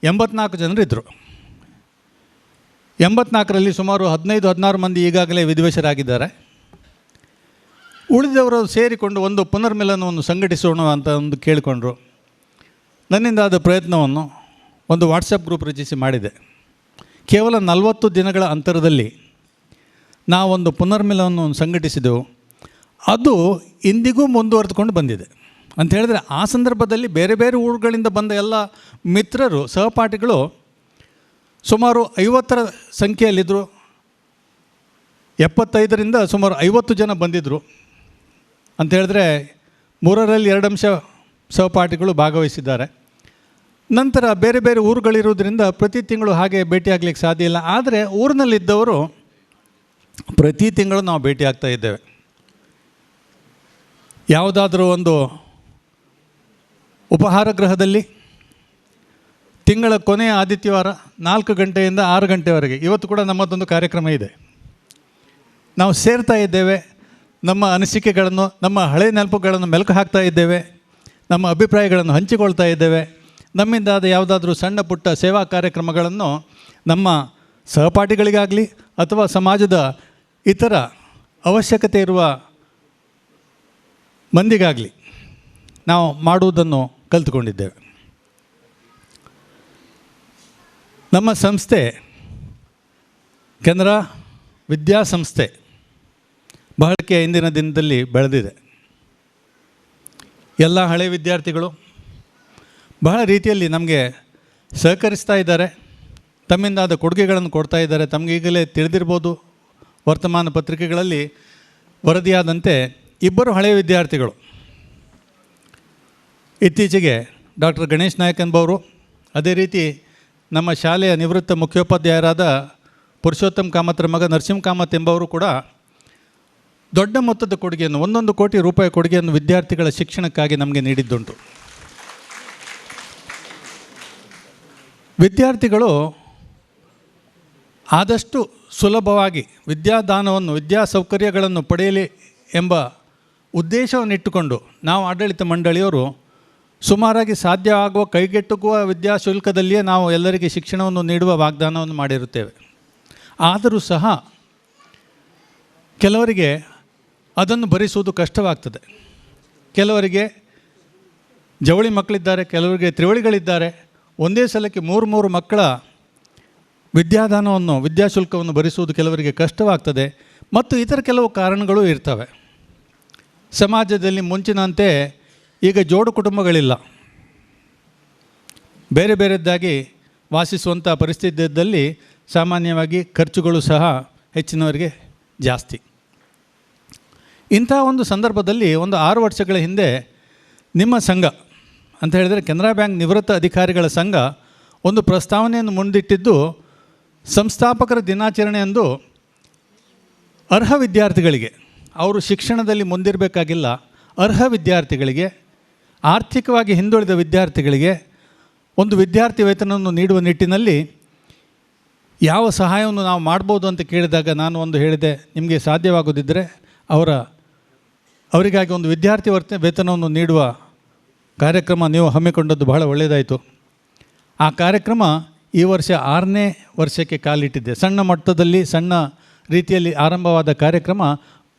84 ಜನರಿದ್ದರು. 84ರಲ್ಲಿ ಸುಮಾರು 15-16 ಮಂದಿ ಈಗಾಗಲೇ ವಿಧಿವಶರಾಗಿದ್ದಾರೆ. ಉಳಿದವರು ಸೇರಿಕೊಂಡು ಒಂದು ಪುನರ್ಮಿಲನವನ್ನು ಸಂಘಟಿಸೋಣ ಅಂತ ಒಂದು ಕೇಳಿಕೊಂಡ್ರು. ನನ್ನಿಂದಾದ ಪ್ರಯತ್ನವನ್ನು ಒಂದು ವಾಟ್ಸಪ್ ಗ್ರೂಪ್ ರಚಿಸಿ ಮಾಡಿದೆ. ಕೇವಲ 40 ದಿನಗಳ ಅಂತರದಲ್ಲಿ ನಾವೊಂದು ಪುನರ್ಮಿಲನವನ್ನು ಸಂಘಟಿಸಿದೆವು. ಅದು ಇಂದಿಗೂ ಮುಂದುವರೆದುಕೊಂಡು ಬಂದಿದೆ. ಅಂತ ಹೇಳಿದರೆ ಆ ಸಂದರ್ಭದಲ್ಲಿ ಬೇರೆ ಬೇರೆ ಊರುಗಳಿಂದ ಬಂದ ಎಲ್ಲ ಮಿತ್ರರು, ಸಹಪಾಠಿಗಳು ಸುಮಾರು 50ರ ಸಂಖ್ಯೆಯಲ್ಲಿದ್ದರು. 75ರಿಂದ ಸುಮಾರು 50 ಜನ ಬಂದಿದ್ದರು. ಅಂತ ಹೇಳಿದ್ರೆ 3ರಲ್ಲಿ 2 ಅಂಶ ಸಹಪಾಠಿಗಳು ಭಾಗವಹಿಸಿದ್ದಾರೆ. ನಂತರ ಬೇರೆ ಬೇರೆ ಊರುಗಳಿರುವುದರಿಂದ ಪ್ರತಿ ತಿಂಗಳು ಹಾಗೆ ಭೇಟಿಯಾಗಲಿಕ್ಕೆ ಸಾಧ್ಯ ಇಲ್ಲ. ಆದರೆ ಊರಿನಲ್ಲಿದ್ದವರು ಪ್ರತಿ ತಿಂಗಳು ನಾವು ಭೇಟಿಯಾಗ್ತಾ ಇದ್ದೇವೆ. ಯಾವುದಾದ್ರೂ ಒಂದು ಉಪಹಾರ ಗೃಹದಲ್ಲಿ ತಿಂಗಳ ಕೊನೆಯ ಆದಿತ್ಯವಾರ 4 ಗಂಟೆಯಿಂದ 6 ಗಂಟೆವರೆಗೆ, ಇವತ್ತು ಕೂಡ ನಮ್ಮದೊಂದು ಕಾರ್ಯಕ್ರಮ ಇದೆ, ನಾವು ಸೇರ್ತಾ ಇದ್ದೇವೆ. ನಮ್ಮ ಅನಿಸಿಕೆಗಳನ್ನು, ನಮ್ಮ ಹಳೆಯ ನೆನಪುಗಳನ್ನು ಮೆಲುಕು ಹಾಕ್ತಾ ಇದ್ದೇವೆ, ನಮ್ಮ ಅಭಿಪ್ರಾಯಗಳನ್ನು ಹಂಚಿಕೊಳ್ತಾ ಇದ್ದೇವೆ. ನಮ್ಮಿಂದಾದ ಯಾವುದಾದ್ರೂ ಸಣ್ಣ ಪುಟ್ಟ ಸೇವಾ ಕಾರ್ಯಕ್ರಮಗಳನ್ನು ನಮ್ಮ ಸಹಪಾಠಿಗಳಿಗಾಗಲಿ ಅಥವಾ ಸಮಾಜದ ಇತರ ಅವಶ್ಯಕತೆ ಇರುವ ಮಂದಿಗಾಗಲಿ ನಾವು ಮಾಡುವುದನ್ನು ಕಲಿತುಕೊಂಡಿದ್ದೇವೆ. ನಮ್ಮ ಸಂಸ್ಥೆ ಕೆನರಾ ವಿದ್ಯಾಸಂಸ್ಥೆ ಬಹಳಕ್ಕೆ ಇಂದಿನ ದಿನದಲ್ಲಿ ಬೆಳೆದಿದೆ. ಎಲ್ಲ ಹಳೆಯ ವಿದ್ಯಾರ್ಥಿಗಳು ಬಹಳ ರೀತಿಯಲ್ಲಿ ನಮಗೆ ಸಹಕರಿಸ್ತಾ ಇದ್ದಾರೆ, ತಮ್ಮಿಂದಾದ ಕೊಡುಗೆಗಳನ್ನು ಕೊಡ್ತಾ ಇದ್ದಾರೆ. ತಮಗೀಗಲೇ ತಿಳಿದಿರ್ಬೋದು, ವರ್ತಮಾನ ಪತ್ರಿಕೆಗಳಲ್ಲಿ ವರದಿಯಾದಂತೆ 2 ಹಳೆಯ ವಿದ್ಯಾರ್ಥಿಗಳು ಇತ್ತೀಚೆಗೆ ಡಾಕ್ಟರ್ ಗಣೇಶ್ ನಾಯಕ್ ಎಂಬವರು, ಅದೇ ರೀತಿ ನಮ್ಮ ಶಾಲೆಯ ನಿವೃತ್ತ ಮುಖ್ಯೋಪಾಧ್ಯಾಯರಾದ ಪುರುಷೋತ್ತಮ್ ಕಾಮತ್ರ ಮಗ ನರಸಿಂಹ ಕಾಮತ್ ಎಂಬವರು ಕೂಡ ದೊಡ್ಡ ಮೊತ್ತದ ಕೊಡುಗೆಯನ್ನು, 1 ಕೋಟಿ ರೂಪಾಯಿ ಕೊಡುಗೆಯನ್ನು ವಿದ್ಯಾರ್ಥಿಗಳ ಶಿಕ್ಷಣಕ್ಕಾಗಿ ನಮಗೆ ನೀಡಿದ್ದುಂಟು. ವಿದ್ಯಾರ್ಥಿಗಳು ಆದಷ್ಟು ಸುಲಭವಾಗಿ ವಿದ್ಯಾದಾನವನ್ನು ವಿದ್ಯಾ ಸೌಕರ್ಯಗಳನ್ನು ಪಡೆಯಲಿ ಎಂಬ ಉದ್ದೇಶವನ್ನಿಟ್ಟುಕೊಂಡು ನಾವು ಆಡಳಿತ ಮಂಡಳಿಯವರು ಸುಮಾರಾಗಿ ಸಾಧ್ಯ ಆಗುವ ಕೈಗೆಟುಕುವ ವಿದ್ಯಾಶುಲ್ಕದಲ್ಲಿಯೇ ನಾವು ಎಲ್ಲರಿಗೆ ಶಿಕ್ಷಣವನ್ನು ನೀಡುವ ವಾಗ್ದಾನವನ್ನು ಮಾಡಿರುತ್ತೇವೆ. ಆದರೂ ಸಹ ಕೆಲವರಿಗೆ ಅದನ್ನು ಭರಿಸುವುದು ಕಷ್ಟವಾಗ್ತದೆ. ಕೆಲವರಿಗೆ ಜವಳಿ ಮಕ್ಕಳಿದ್ದಾರೆ, ಕೆಲವರಿಗೆ ತ್ರಿವಳಿಗಳಿದ್ದಾರೆ. ಒಂದೇ ಸಲಕ್ಕೆ ಮೂರು ಮಕ್ಕಳ ವಿದ್ಯಾದಾನವನ್ನು ವಿದ್ಯಾಶುಲ್ಕವನ್ನು ಭರಿಸುವುದು ಕೆಲವರಿಗೆ ಕಷ್ಟವಾಗ್ತದೆ. ಮತ್ತು ಇತರ ಕೆಲವು ಕಾರಣಗಳು ಇರ್ತವೆ. ಸಮಾಜದಲ್ಲಿ ಮುಂಚಿನಂತೆ ಈಗ ಜೋಡು ಕುಟುಂಬಗಳಿಲ್ಲ. ಬೇರೆ ಬೇರೆದ್ದಾಗಿ ವಾಸಿಸುವಂಥ ಪರಿಸ್ಥಿತಿಯಲ್ಲಿ ಸಾಮಾನ್ಯವಾಗಿ ಖರ್ಚುಗಳು ಸಹ ಹೆಚ್ಚಿನವರಿಗೆ ಜಾಸ್ತಿ. ಇಂಥ ಒಂದು ಸಂದರ್ಭದಲ್ಲಿ ಒಂದು 6 ವರ್ಷಗಳ ಹಿಂದೆ ನಿಮ್ಮ ಸಂಘ ಅಂತ ಹೇಳಿದರೆ ಕೆನರಾ ಬ್ಯಾಂಕ್ ನಿವೃತ್ತ ಅಧಿಕಾರಿಗಳ ಸಂಘ ಒಂದು ಪ್ರಸ್ತಾವನೆಯನ್ನು ಮುಂದಿಟ್ಟಿದ್ದು, ಸಂಸ್ಥಾಪಕರ ದಿನಾಚರಣೆಯಂದು ಅರ್ಹ ವಿದ್ಯಾರ್ಥಿಗಳಿಗೆ, ಅವರು ಶಿಕ್ಷಣದಲ್ಲಿ ಮುಂದಿರಬೇಕಾಗಿಲ್ಲ, ಅರ್ಹ ವಿದ್ಯಾರ್ಥಿಗಳಿಗೆ, ಆರ್ಥಿಕವಾಗಿ ಹಿಂದುಳಿದ ವಿದ್ಯಾರ್ಥಿಗಳಿಗೆ ಒಂದು ವಿದ್ಯಾರ್ಥಿ ವೇತನವನ್ನು ನೀಡುವ ನಿಟ್ಟಿನಲ್ಲಿ ಯಾವ ಸಹಾಯವನ್ನು ನಾವು ಮಾಡ್ಬೋದು ಅಂತ ಕೇಳಿದಾಗ ನಾನು ಒಂದು ಹೇಳಿದೆ, ನಿಮಗೆ ಸಾಧ್ಯವಾಗೋದಿದ್ದರೆ ಅವರಿಗಾಗಿ ಒಂದು ವಿದ್ಯಾರ್ಥಿ ವೇತನವನ್ನು ನೀಡುವ ಕಾರ್ಯಕ್ರಮ ನೀವು ಹಮ್ಮಿಕೊಂಡದ್ದು ಬಹಳ ಒಳ್ಳೆಯದಾಯಿತು. ಆ ಕಾರ್ಯಕ್ರಮ ಈ ವರ್ಷ 6ನೇ ವರ್ಷಕ್ಕೆ ಕಾಲಿಟ್ಟಿದೆ. ಸಣ್ಣ ಮಟ್ಟದಲ್ಲಿ ಸಣ್ಣ ರೀತಿಯಲ್ಲಿ ಆರಂಭವಾದ ಕಾರ್ಯಕ್ರಮ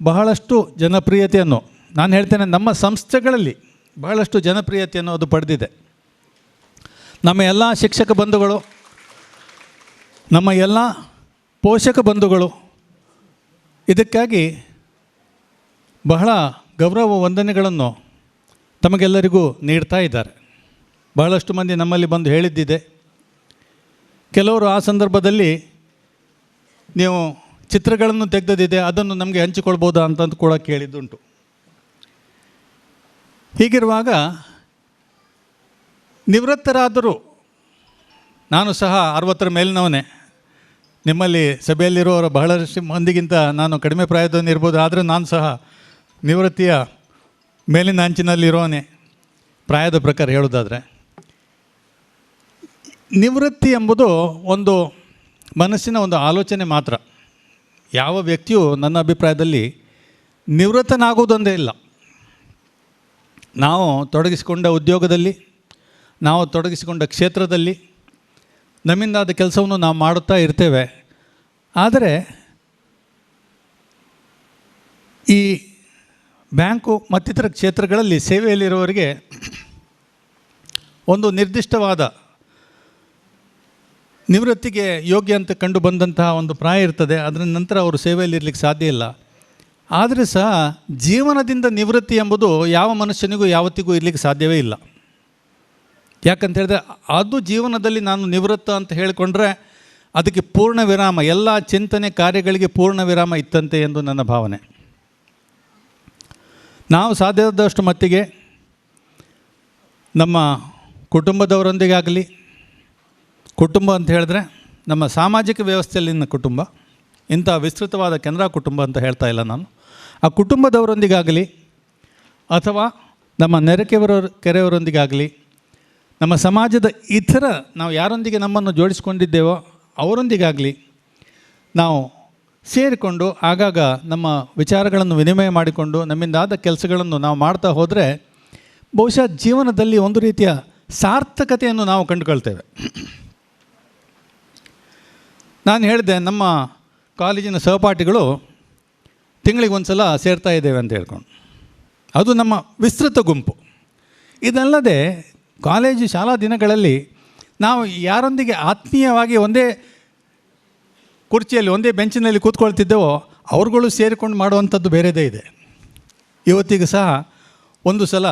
ಬಹಳಷ್ಟು ಜನಪ್ರಿಯತೆಯನ್ನು, ನಾನು ಹೇಳ್ತೇನೆ ನಮ್ಮ ಸಂಸ್ಥೆಗಳಲ್ಲಿ ಬಹಳಷ್ಟು ಜನಪ್ರಿಯತೆಯನ್ನು ಅದು ಪಡೆದಿದೆ. ನಮ್ಮ ಎಲ್ಲ ಶಿಕ್ಷಕ ಬಂಧುಗಳು, ನಮ್ಮ ಎಲ್ಲ ಪೋಷಕ ಬಂಧುಗಳು ಇದಕ್ಕಾಗಿ ಬಹಳ ಗೌರವ ವಂದನೆಗಳನ್ನು ತಮಗೆಲ್ಲರಿಗೂ ನೀಡ್ತಾ ಇದ್ದಾರೆ. ಬಹಳಷ್ಟು ಮಂದಿ ನಮ್ಮಲ್ಲಿ ಬಂದು ಹೇಳಿದ್ದಿದೆ. ಕೆಲವರು ಆ ಸಂದರ್ಭದಲ್ಲಿ ನೀವು ಚಿತ್ರಗಳನ್ನು ತೆಗೆದಿದೆ, ಅದನ್ನು ನಮಗೆ ಹಂಚಿಕೊಳ್ಬೋದಾ ಅಂತಂದು ಕೂಡ ಕೇಳಿದ್ದುಂಟು. ಹೀಗಿರುವಾಗ ನಿವೃತ್ತರಾದರೂ, ನಾನು ಸಹ 60ರ ಮೇಲಿನವನೇ, ನಿಮ್ಮಲ್ಲಿ ಸಭೆಯಲ್ಲಿರುವವರ ಬಹಳಷ್ಟು ಮಂದಿಗಿಂತ ನಾನು ಕಡಿಮೆ ಪ್ರಾಯದವನಿರ್ಬೋದು, ಆದರೆ ನಾನು ಸಹ ನಿವೃತ್ತಿಯ ಮೇಲಿನ ಅಂಚಿನಲ್ಲಿರೋನೇ ಪ್ರಾಯದ ಪ್ರಕಾರ ಹೇಳೋದಾದರೆ. ನಿವೃತ್ತಿ ಎಂಬುದು ಒಂದು ಮನಸ್ಸಿನ ಒಂದು ಆಲೋಚನೆ ಮಾತ್ರ. ಯಾವ ವ್ಯಕ್ತಿಯು ನನ್ನ ಅಭಿಪ್ರಾಯದಲ್ಲಿ ನಿವೃತ್ತನಾಗುವುದೊಂದೇ ಇಲ್ಲ. ನಾವು ತೊಡಗಿಸಿಕೊಂಡ ಉದ್ಯೋಗದಲ್ಲಿ, ನಾವು ತೊಡಗಿಸಿಕೊಂಡ ಕ್ಷೇತ್ರದಲ್ಲಿ ನಮ್ಮಿಂದಾದ ಕೆಲಸವನ್ನು ನಾವು ಮಾಡುತ್ತಾ ಇರ್ತೇವೆ. ಆದರೆ ಈ ಬ್ಯಾಂಕು ಮತ್ತಿತರ ಕ್ಷೇತ್ರಗಳಲ್ಲಿ ಸೇವೆಯಲ್ಲಿರುವವರಿಗೆ ಒಂದು ನಿರ್ದಿಷ್ಟವಾದ ನಿವೃತ್ತಿಗೆ ಯೋಗ್ಯ ಅಂತ ಕಂಡು ಬಂದಂತಹ ಒಂದು ಪ್ರಾಯ ಇರ್ತದೆ. ಅದರ ನಂತರ ಅವರು ಸೇವೆಯಲ್ಲಿರಲಿಕ್ಕೆ ಸಾಧ್ಯ ಇಲ್ಲ. ಆದರೆ ಸಹ ಜೀವನದಿಂದ ನಿವೃತ್ತಿ ಎಂಬುದು ಯಾವ ಮನುಷ್ಯನಿಗೂ ಯಾವತ್ತಿಗೂ ಇರಲಿಕ್ಕೆ ಸಾಧ್ಯವೇ ಇಲ್ಲ. ಯಾಕಂತ ಹೇಳಿದ್ರೆ ಅದು ಜೀವನದಲ್ಲಿ ನಾನು ನಿವೃತ್ತ ಅಂತ ಹೇಳಿಕೊಂಡ್ರೆ ಅದಕ್ಕೆ ಪೂರ್ಣ ವಿರಾಮ, ಎಲ್ಲ ಚಿಂತನೆ ಕಾರ್ಯಗಳಿಗೆ ಪೂರ್ಣ ವಿರಾಮ ಇತ್ತಂತೆ ಎಂದು ನನ್ನ ಭಾವನೆ. ನಾವು ಸಾಧ್ಯವಾದಷ್ಟು ಮಟ್ಟಿಗೆ ನಮ್ಮ ಕುಟುಂಬದವರೊಂದಿಗಾಗಲಿ, ಕುಟುಂಬ ಅಂತ ಹೇಳಿದ್ರೆ ನಮ್ಮ ಸಾಮಾಜಿಕ ವ್ಯವಸ್ಥೆಯಲ್ಲಿನ ಕುಟುಂಬ, ಇಂಥ ವಿಸ್ತೃತವಾದ ಕೆನರಾ ಕುಟುಂಬ ಅಂತ ಹೇಳ್ತಾ ಇಲ್ಲ ನಾನು, ಆ ಕುಟುಂಬದವರೊಂದಿಗಾಗಲಿ ಅಥವಾ ನಮ್ಮ ನೆರೆಕೆರೆಯವರೊಂದಿಗಾಗಲಿ, ನಮ್ಮ ಸಮಾಜದ ಇತರ ನಾವು ಯಾರೊಂದಿಗೆ ನಮ್ಮನ್ನು ಜೋಡಿಸ್ಕೊಂಡಿದ್ದೇವೋ ಅವರೊಂದಿಗಾಗಲಿ ನಾವು ಸೇರಿಕೊಂಡು ಆಗಾಗ ನಮ್ಮ ವಿಚಾರಗಳನ್ನು ವಿನಿಮಯ ಮಾಡಿಕೊಂಡು ನಮ್ಮಿಂದಾದ ಕೆಲಸಗಳನ್ನು ನಾವು ಮಾಡ್ತಾ ಹೋದರೆ ಬಹುಶಃ ಜೀವನದಲ್ಲಿ ಒಂದು ರೀತಿಯ ಸಾರ್ಥಕತೆಯನ್ನು ನಾವು ಕಂಡುಕೊಳ್ತೇವೆ. ನಾನು ಹೇಳಿದೆ, ನಮ್ಮ ಕಾಲೇಜಿನ ಸಹಪಾಠಿಗಳು ತಿಂಗಳಿಗೆ ಒಂದು ಸಲ ಸೇರ್ತಾ ಇದ್ದೇವೆ ಅಂತ ಹೇಳ್ಕೊಂಡು, ಅದು ನಮ್ಮ ವಿಸ್ತೃತ ಗುಂಪು. ಇದಲ್ಲದೆ ಕಾಲೇಜು ಶಾಲಾ ದಿನಗಳಲ್ಲಿ ನಾವು ಯಾರೊಂದಿಗೆ ಆತ್ಮೀಯವಾಗಿ ಒಂದೇ ಕುರ್ಚಿಯಲ್ಲಿ ಒಂದೇ ಬೆಂಚಿನಲ್ಲಿ ಕೂತ್ಕೊಳ್ತಿದ್ದೇವೋ ಅವ್ರುಗಳು ಸೇರಿಕೊಂಡು ಮಾಡುವಂಥದ್ದು ಬೇರೆದೇ ಇದೆ. ಇವತ್ತಿಗೆ ಸಹ ಒಂದು ಸಲ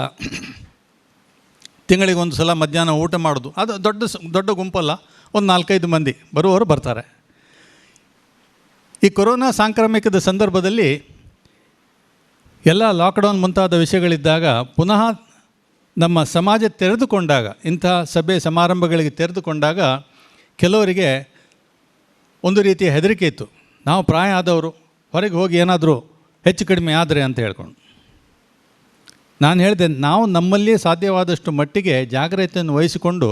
ತಿಂಗಳಿಗೆ ಒಂದು ಸಲ ಮಧ್ಯಾಹ್ನ ಊಟ ಮಾಡೋದು, ಅದು ದೊಡ್ಡ ಗುಂಪಲ್ಲ, ಒಂದು 4-5 ಮಂದಿ ಬರುವವರು ಬರ್ತಾರೆ. ಈ ಕೊರೋನಾ ಸಾಂಕ್ರಾಮಿಕದ ಸಂದರ್ಭದಲ್ಲಿ ಎಲ್ಲ ಲಾಕ್ಡೌನ್ ಮುಂತಾದ ವಿಷಯಗಳಿದ್ದಾಗ ಪುನಃ ನಮ್ಮ ಸಮಾಜ ತೆರೆದುಕೊಂಡಾಗ, ಇಂಥ ಸಭೆ ಸಮಾರಂಭಗಳಿಗೆ ತೆರೆದುಕೊಂಡಾಗ ಕೆಲವರಿಗೆ ಒಂದು ರೀತಿಯ ಹೆದರಿಕೆ ಇತ್ತು. ನಾವು ಪ್ರಾಯ ಆದವರು ಹೊರಗೆ ಹೋಗಿ ಏನಾದರೂ ಹೆಚ್ಚು ಕಡಿಮೆ ಆದರೆ ಅಂತ ಹೇಳ್ಕೊಂಡು. ನಾನು ಹೇಳಿದೆ, ನಾವು ನಮ್ಮಲ್ಲಿಯೇ ಸಾಧ್ಯವಾದಷ್ಟು ಮಟ್ಟಿಗೆ ಜಾಗ್ರತೆಯನ್ನು ವಹಿಸಿಕೊಂಡು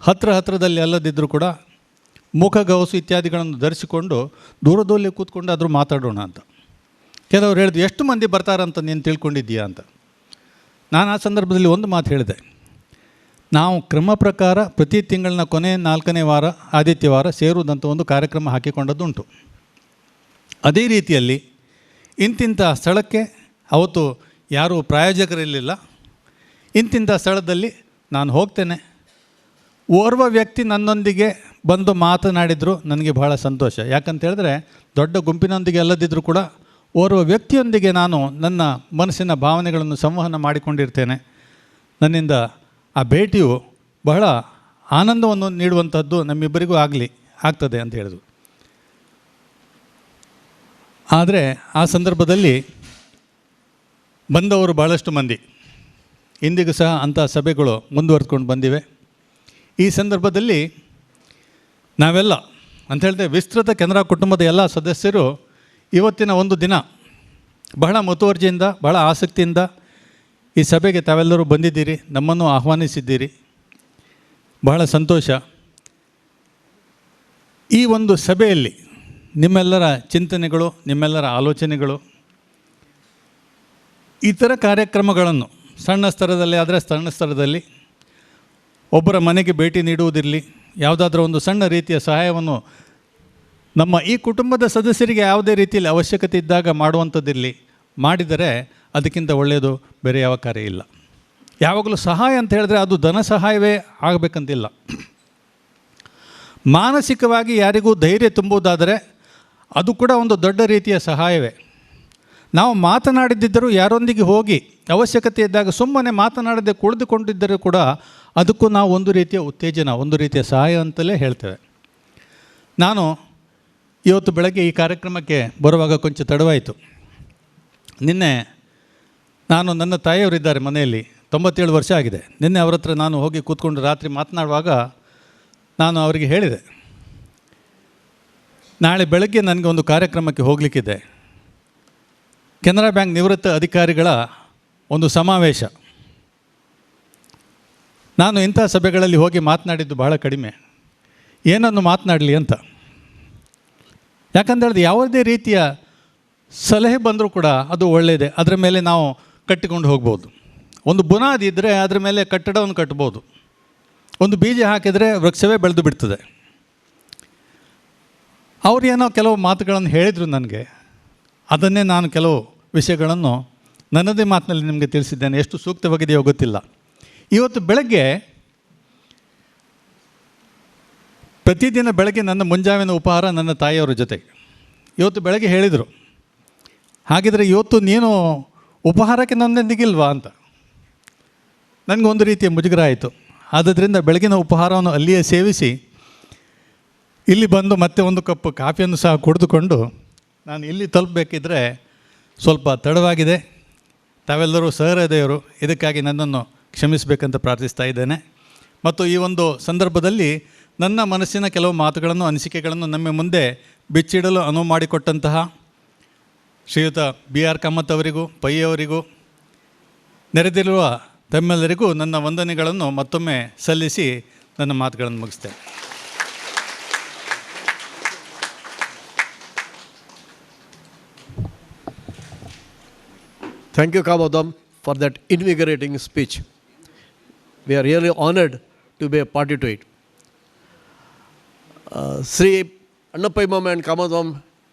ಹತ್ತಿರದಲ್ಲಿ ಅಲ್ಲದಿದ್ದರೂ ಕೂಡ ಮುಖಗವಸು ಇತ್ಯಾದಿಗಳನ್ನು ಧರಿಸಿಕೊಂಡು ದೂರದಲ್ಲಿ ಕೂತ್ಕೊಂಡು ಆದರೂ ಮಾತಾಡೋಣ ಅಂತ. ಕೆಲವರು ಹೇಳಿದ್ರು, ಎಷ್ಟು ಮಂದಿ ಬರ್ತಾರಂತ ನೀನು ತಿಳ್ಕೊಂಡಿದ್ದೀಯಾ ಅಂತ. ನಾನು ಆ ಸಂದರ್ಭದಲ್ಲಿ ಒಂದು ಮಾತು ಹೇಳಿದೆ, ನಾವು ಕ್ರಮ ಪ್ರಕಾರ ಪ್ರತಿ ತಿಂಗಳಿನ ಕೊನೆ 4ನೇ ವಾರ ಆದಿತ್ಯವಾರ ಸೇರುವುದಂತ ಒಂದು ಕಾರ್ಯಕ್ರಮ ಹಾಕಿಕೊಂಡದ್ದುಂಟು. ಅದೇ ರೀತಿಯಲ್ಲಿ ಇಂತಿಂಥ ಸ್ಥಳಕ್ಕೆ ಅವತ್ತು ಯಾರೂ ಪ್ರಾಯೋಜಕರಿರಲಿಲ್ಲ, ಇಂತಿಂಥ ಸ್ಥಳದಲ್ಲಿ ನಾನು ಹೋಗ್ತೇನೆ. ಓರ್ವ ವ್ಯಕ್ತಿ ನನ್ನೊಂದಿಗೆ ಬಂದು ಮಾತನಾಡಿದರು, ನನಗೆ ಬಹಳ ಸಂತೋಷ. ಯಾಕಂತ ಹೇಳಿದ್ರೆ ದೊಡ್ಡ ಗುಂಪಿನೊಂದಿಗೆ ಅಲ್ಲದಿದ್ದರೂ ಕೂಡ ಓರ್ವ ವ್ಯಕ್ತಿಯೊಂದಿಗೆ ನಾನು ನನ್ನ ಮನಸ್ಸಿನ ಭಾವನೆಗಳನ್ನು ಸಂವಹನ ಮಾಡಿಕೊಂಡಿರ್ತೇನೆ. ನನ್ನಿಂದ ಆ ಭೇಟಿಯು ಬಹಳ ಆನಂದವನ್ನು ನೀಡುವಂಥದ್ದು ನಮ್ಮಿಬ್ಬರಿಗೂ ಆಗ್ತದೆ ಅಂತ ಹೇಳಿದ್ರು. ಆದರೆ ಆ ಸಂದರ್ಭದಲ್ಲಿ ಬಂದವರು ಭಾಳಷ್ಟು ಮಂದಿ, ಇಂದಿಗೂ ಸಹ ಅಂಥ ಸಭೆಗಳು ಮುಂದುವರೆದುಕೊಂಡು ಬಂದಿವೆ. ಈ ಸಂದರ್ಭದಲ್ಲಿ ನಾವೆಲ್ಲ ಅಂತ ಹೇಳಿದ್ರೆ ವಿಸ್ತೃತ ಕೆನರಾ ಕುಟುಂಬದ ಎಲ್ಲ ಸದಸ್ಯರು ಇವತ್ತಿನ ಒಂದು ದಿನ ಬಹಳ ಮುತುವರ್ಜಿಯಿಂದ, ಬಹಳ ಆಸಕ್ತಿಯಿಂದ ಈ ಸಭೆಗೆ ತಾವೆಲ್ಲರೂ ಬಂದಿದ್ದೀರಿ, ನಮ್ಮನ್ನು ಆಹ್ವಾನಿಸಿದ್ದೀರಿ. ಬಹಳ ಸಂತೋಷ. ಈ ಒಂದು ಸಭೆಯಲ್ಲಿ ನಿಮ್ಮೆಲ್ಲರ ಚಿಂತನೆಗಳು, ನಿಮ್ಮೆಲ್ಲರ ಆಲೋಚನೆಗಳು, ಇತರ ಕಾರ್ಯಕ್ರಮಗಳನ್ನು ಸಣ್ಣ ಸ್ತರದಲ್ಲಿ ಆದರೆ ಸಣ್ಣ ಸ್ತರದಲ್ಲಿ ಒಬ್ಬರ ಮನೆಗೆ ಭೇಟಿ ನೀಡುವುದಿರಲಿ, ಯಾವುದಾದ್ರೂ ಒಂದು ಸಣ್ಣ ರೀತಿಯ ಸಹಾಯವನ್ನು ನಮ್ಮ ಈ ಕುಟುಂಬದ ಸದಸ್ಯರಿಗೆ ಯಾವುದೇ ರೀತಿಯಲ್ಲಿ ಅವಶ್ಯಕತೆ ಇದ್ದಾಗ ಮಾಡುವಂಥದ್ದಿರಲಿ, ಮಾಡಿದರೆ ಅದಕ್ಕಿಂತ ಒಳ್ಳೆಯದು ಬೇರೆ ಯಾವ ಕಾರ್ಯ ಇಲ್ಲ. ಯಾವಾಗಲೂ ಸಹಾಯ ಅಂತ ಹೇಳಿದ್ರೆ ಅದು ಧನ ಸಹಾಯವೇ ಆಗಬೇಕಂತಿಲ್ಲ. ಮಾನಸಿಕವಾಗಿ ಯಾರಿಗೂ ಧೈರ್ಯ ತುಂಬುವುದಾದರೆ ಅದು ಕೂಡ ಒಂದು ದೊಡ್ಡ ರೀತಿಯ ಸಹಾಯವೇ. ನಾವು ಮಾತನಾಡಿದ್ದರೂ ಯಾರೊಂದಿಗೆ ಹೋಗಿ ಅವಶ್ಯಕತೆ ಇದ್ದಾಗ ಸುಮ್ಮನೆ ಮಾತನಾಡದೆ ಕುಳಿತುಕೊಂಡಿದ್ದರೂ ಕೂಡ ಅದಕ್ಕೂ ನಾವು ಒಂದು ರೀತಿಯ ಉತ್ತೇಜನ, ಒಂದು ರೀತಿಯ ಸಹಾಯ ಅಂತಲೇ ಹೇಳ್ತೇವೆ. ನಾನು ಇವತ್ತು ಬೆಳಗ್ಗೆ ಈ ಕಾರ್ಯಕ್ರಮಕ್ಕೆ ಬರುವಾಗ ಕೊಂಚ ತಡವಾಯಿತು. ನಿನ್ನೆ ನನ್ನ ತಾಯಿಯವರಿದ್ದಾರೆ ಮನೆಯಲ್ಲಿ, 97 ವರ್ಷ ಆಗಿದೆ. ನಿನ್ನೆ ಅವ್ರ ಹತ್ರ ನಾನು ಹೋಗಿ ಕೂತ್ಕೊಂಡು ರಾತ್ರಿ ಮಾತನಾಡುವಾಗ ನಾನು ಅವರಿಗೆ ಹೇಳಿದೆ, ನಾಳೆ ಬೆಳಗ್ಗೆ ನನಗೆ ಒಂದು ಕಾರ್ಯಕ್ರಮಕ್ಕೆ ಹೋಗಲಿಕ್ಕಿದೆ. ಕೆನರಾ ಬ್ಯಾಂಕ್ ನಿವೃತ್ತ ಅಧಿಕಾರಿಗಳ ಒಂದು ಸಮಾವೇಶ. ನಾನು ಇಂಥ ಸಭೆಗಳಲ್ಲಿ ಹೋಗಿ ಮಾತನಾಡಿದ್ದು ಬಹಳ ಕಡಿಮೆ, ಏನನ್ನು ಮಾತನಾಡಲಿ ಅಂತ. ಯಾಕಂತ ಹೇಳಿದ್ರೆ ಯಾವುದೇ ರೀತಿಯ ಸಲಹೆ ಬಂದರೂ ಕೂಡ ಅದು ಒಳ್ಳೆಯದೇ, ಅದರ ಮೇಲೆ ನಾವು ಕಟ್ಟಿಕೊಂಡು ಹೋಗ್ಬೋದು. ಒಂದು ಬುನಾದಿ ಇದ್ದರೆ ಅದರ ಮೇಲೆ ಕಟ್ಟಡವನ್ನು ಕಟ್ಬೋದು. ಒಂದು ಬೀಜ ಹಾಕಿದರೆ ವೃಕ್ಷವೇ ಬೆಳೆದು ಬಿಡ್ತದೆ. ಅವ್ರು ಏನೋ ಕೆಲವು ಮಾತುಗಳನ್ನು ಹೇಳಿದರು ನನಗೆ, ಅದನ್ನೇ ನಾನು ಕೆಲವು ವಿಷಯಗಳನ್ನು ನನ್ನದೇ ಮಾತಿನಲ್ಲಿ ನಿಮಗೆ ತಿಳಿಸಿದ್ದೇನೆ. ಎಷ್ಟು ಸೂಕ್ತವಾಗಿದೆಯೋ ಗೊತ್ತಿಲ್ಲ. ಇವತ್ತು ಬೆಳಗ್ಗೆ ಪ್ರತಿದಿನ ಬೆಳಗ್ಗೆ ನನ್ನ ಮುಂಜಾವಿನ ಉಪಹಾರ ನನ್ನ ತಾಯಿಯವರ ಜೊತೆಗೆ. ಇವತ್ತು ಬೆಳಗ್ಗೆ ಹೇಳಿದರು, ಹಾಗಿದ್ರೆ ಇವತ್ತು ನೀನು ಉಪಹಾರಕ್ಕೆ ನನ್ನೊಂದಿಗಿಲ್ವಾ ಅಂತ. ನನಗೊಂದು ರೀತಿಯ ಮುಜುಗರ ಆಯಿತು. ಆದ್ದರಿಂದ ಬೆಳಗಿನ ಉಪಹಾರವನ್ನು ಅಲ್ಲಿಯೇ ಸೇವಿಸಿ ಇಲ್ಲಿ ಬಂದು ಮತ್ತೆ ಒಂದು ಕಪ್ ಕಾಫಿಯನ್ನು ಸಹ ಕುಡಿದುಕೊಂಡು ನಾನು ಇಲ್ಲಿ ತಲುಪಬೇಕಿದ್ರೆ ಸ್ವಲ್ಪ ತಡವಾಗಿದೆ. ತಾವೆಲ್ಲರೂ ಸಹೃದಯರು, ಇದಕ್ಕಾಗಿ ನನ್ನನ್ನು ಕ್ಷಮಿಸಬೇಕಂತ ಪ್ರಾರ್ಥಿಸ್ತಾ ಇದ್ದೇನೆ. ಮತ್ತು ಈ ಒಂದು ಸಂದರ್ಭದಲ್ಲಿ ನನ್ನ ಮನಸ್ಸಿನ ಕೆಲವು ಮಾತುಗಳನ್ನು, ಅನಿಸಿಕೆಗಳನ್ನು ನಮ್ಮ ಮುಂದೆ ಬಿಚ್ಚಿಡಲು ಅನುವು ಮಾಡಿಕೊಟ್ಟಂತಹ ಶ್ರೀಯುತ BR ಕಾಮತ್ ಅವರಿಗೂ, ಪೈ ಅವರಿಗೂ, ನೆರೆದಿರುವ ತಮ್ಮೆಲ್ಲರಿಗೂ ನನ್ನ ವಂದನೆಗಳನ್ನು ಮತ್ತೊಮ್ಮೆ ಸಲ್ಲಿಸಿ ನನ್ನ ಮಾತುಗಳನ್ನು ಮುಗಿಸ್ತೇನೆ. Thank you, Kamadam, for that invigorating speech. We are really honored to be a party to it. Sri Annapaimam and Kamadam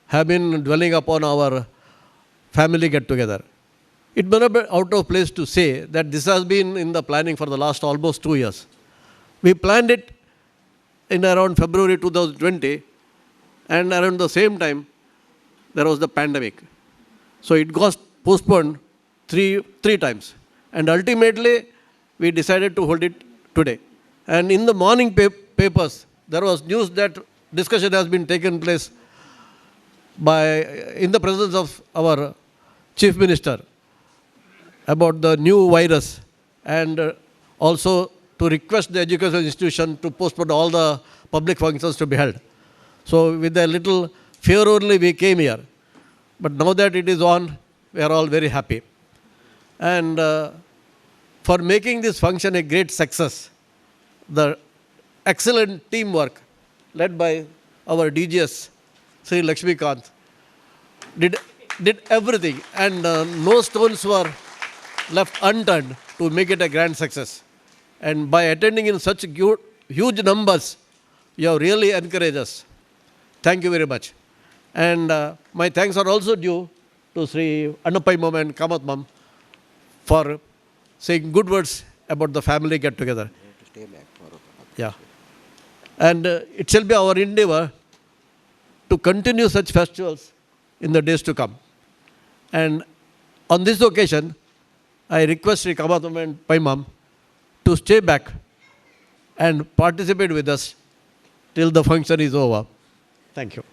have been dwelling upon our family get-together. It may not be out of place to say that this has been in the planning for the last almost 2 years. We planned it in around February 2020, and around the same time, there was the pandemic. So it got postponed three times. And ultimately, we decided to hold it today. And in the morning papers, there was news that discussion has been taken place in the presence of our Chief Minister about the new virus, and also to request the education institution to postpone all the public functions to be held. So with a little fear only we came here. But now that it is on, we are all very happy. And for making this function a great success, the excellent teamwork led by our DGS, Sri Lakshmikant, did everything, and no stones were left unturned to make it a grand success. And by attending in such huge numbers, you have really encouraged us. Thank you very much. And my thanks are also due to Sri Annapaimam and Kamatmam for saying good words about the family get-together. Yeah. And it shall be our endeavor to continue such festivals in the days to come. And on this occasion, I request Sri Kamatmam and Paimam to stay back and participate with us till the function is over. Thank you.